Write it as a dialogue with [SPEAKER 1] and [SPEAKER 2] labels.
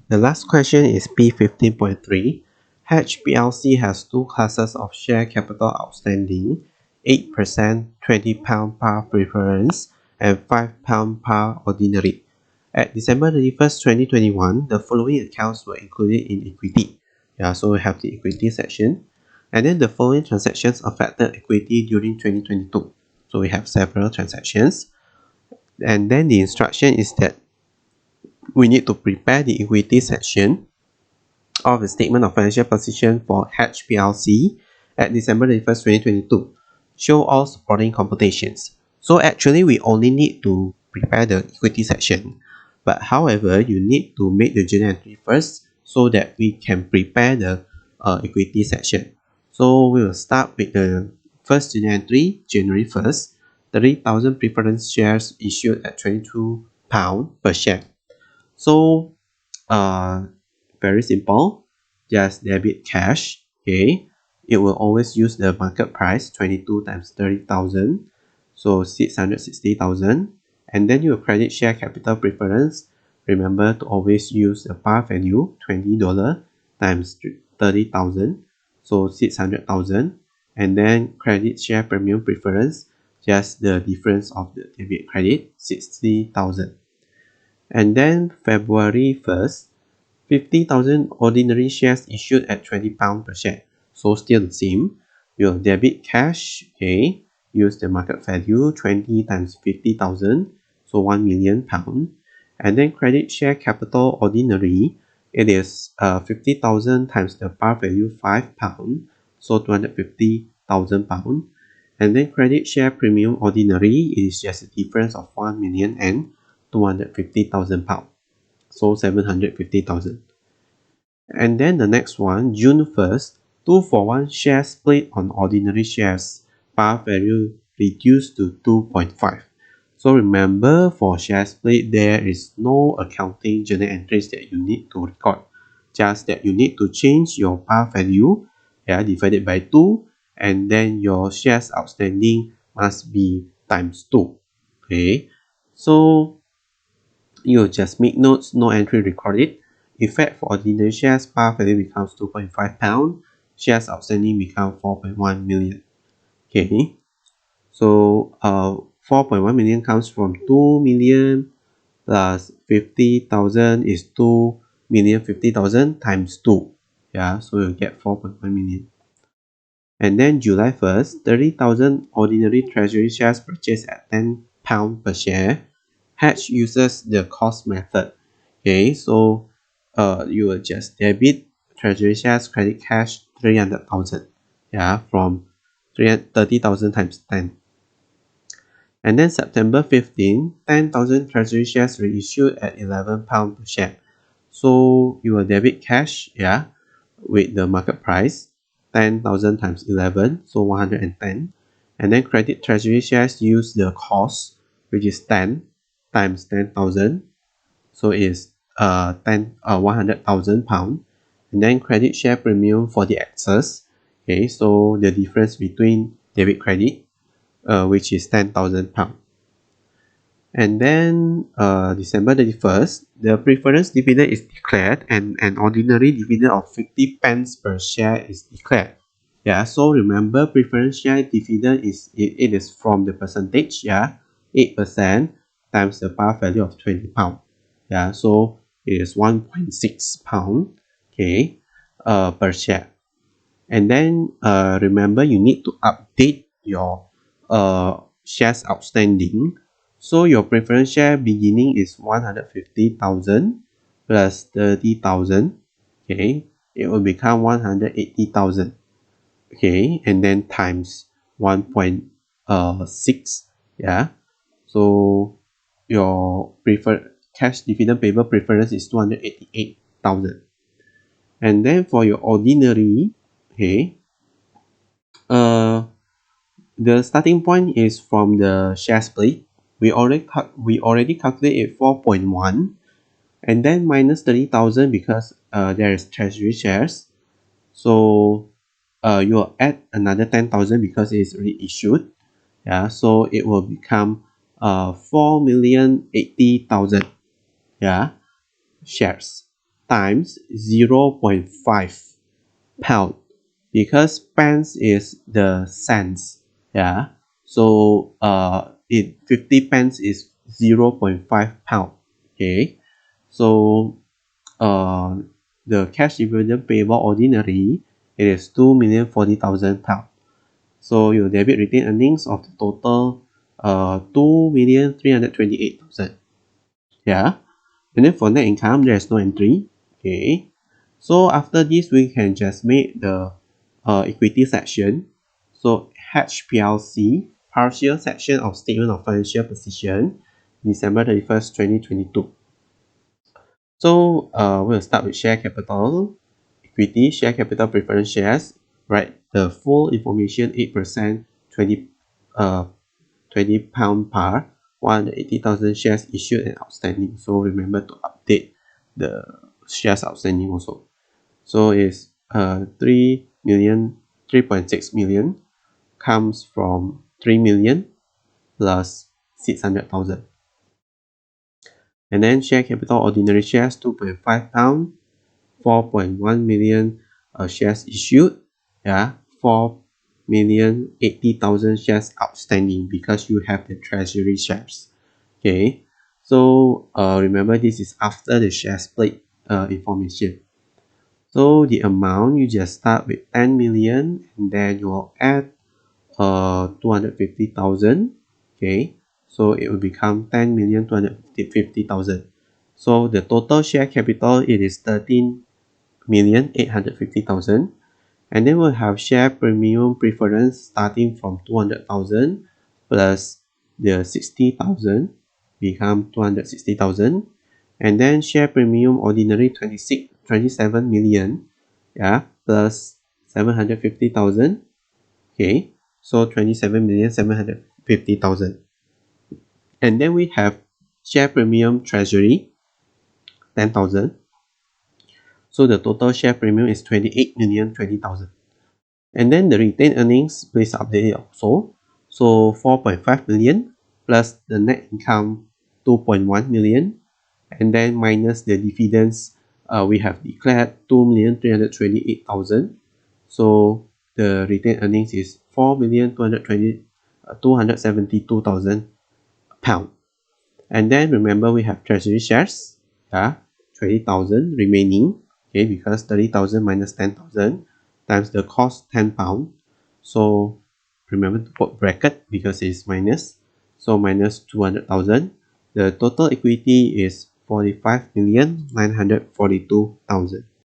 [SPEAKER 1] The last question is P15.3. Hatch PLC has two classes of share capital outstanding, 8% £20 par preference and £5 par ordinary. At December 31st, 2021, the following accounts were included in equity. So we have the equity section. And then the following transactions affected equity during 2022. So we have several transactions. And then the instruction is that we need to prepare the equity section of the statement of financial position for Hatch PLC at December 31st, 2022. Show all supporting computations. So actually we only need to prepare the equity section. But however, you need to make the journal entry first so that we can prepare the equity section. So we will start with the first journal entry, January 1st, 30,000 preference shares issued at £22 per share. So very simple, just debit cash. Okay, it will always use the market price 22 times 30,000, so 660,000. And then you will credit share capital preference. Remember to always use the par value $20 times 30,000, so 600,000. And then credit share premium preference, just the difference of the debit credit, 60,000. And then February 1st, 50,000 ordinary shares issued at £20 per share. So still the same. You'll debit cash, okay, use the market value 20 times 50,000, so £1 million. And then credit share capital ordinary, it is 50,000 times the par value £5, so £250,000. And then credit share premium ordinary is just a difference of 1 million and £250,000, so 750,000. And then the next one, June 1st, 2-for-1 share split on ordinary shares, par value reduced to 2.5. So remember, for share split, there is no accounting journal entries that you need to record. Just that you need to change your par value, divided by 2, and then your shares outstanding must be times 2. Okay, so you just make notes, no entry recorded. Effect for ordinary shares, par value becomes £2.5, shares outstanding become 4.1 million. Okay, so 4.1 million comes from 2 million plus 50,000 is 2,050,000 times 2. So you get 4.1 million. And then July 1st, 30,000 ordinary treasury shares purchased at £10 per share. Hatch uses the cost method. Okay, so you will just debit treasury shares, credit cash 300,000. From 30,000 times 10. And then September 15, 10,000 treasury shares reissued at £11 per share. So you will debit cash, with the market price, 10,000 times 11, so 110. And then credit treasury shares use the cost, which is 10 times 10,000, so it's 100,000 pound. And then credit share premium for the excess. Okay, so the difference between debit credit, which is 10,000 pound. And then December 31st, the preference dividend is declared and an ordinary dividend of 50 pence per share is declared. So remember, preference share dividend is it is from the percentage, 8% times the par value of £20. So it is 1.6 pound, okay, per share. And then remember, you need to update your shares outstanding. So your preference share beginning is 150,000 plus 30,000. Okay, it will become 180,000. Okay, and then times 1.6. So your preferred cash dividend payable preference is 288,000. And then for your ordinary, okay, the starting point is from the share split. We already calculated 4.1, and then minus 30,000 because there is treasury shares. So you will add another 10,000 because it is reissued. So it will become 4,080,000 shares. times 0.5 pound, because pence is the cents. Yeah, so 50 pence is 0.5 pound. Okay, so the cash dividend payable ordinary, it is 2,040,000 pound. So your debit retained earnings of the total 2,328,000. Yeah, and then for net income, there is no entry. Okay, so after this, we can just make the equity section. So HPLC, partial section of statement of financial position, December 31st, 2022. So we'll start with share capital, equity, share capital preference shares, right? The full information, 8%, 20 pound par, 180,000 shares issued and outstanding. So remember to update the shares outstanding also. So it's 3.6 million comes from 3 million plus 600,000. And then share capital ordinary shares, 2.5 pound, 4.1 million shares issued. Yeah, 4,080,000 shares outstanding because you have the treasury shares. Okay, so remember this is after the share split information. So the amount, you just start with 10 million and then you will add 250,000. Okay, so it will become 10,250,000. So the total share capital, it is 13,850,000. And then we'll have share premium preference starting from 200,000 plus the 60,000 become 260,000. And then share premium ordinary 27 million, yeah, plus 750,000. Okay, so 27,750,000. And then we have share premium treasury 10,000. So the total share premium is 28,020,000. And then the retained earnings, please update it also. So 4.5 million plus the net income 2.1 million, and then minus the dividends, we have declared 2,328,000. So the retained earnings is 4,272,000 pound. And then remember we have treasury shares, yeah, 20,000 remaining. Okay, because 30,000 minus 10,000 times the cost 10 pound. So remember to put bracket because it's minus. So minus 200,000. The total equity is 45,942,000.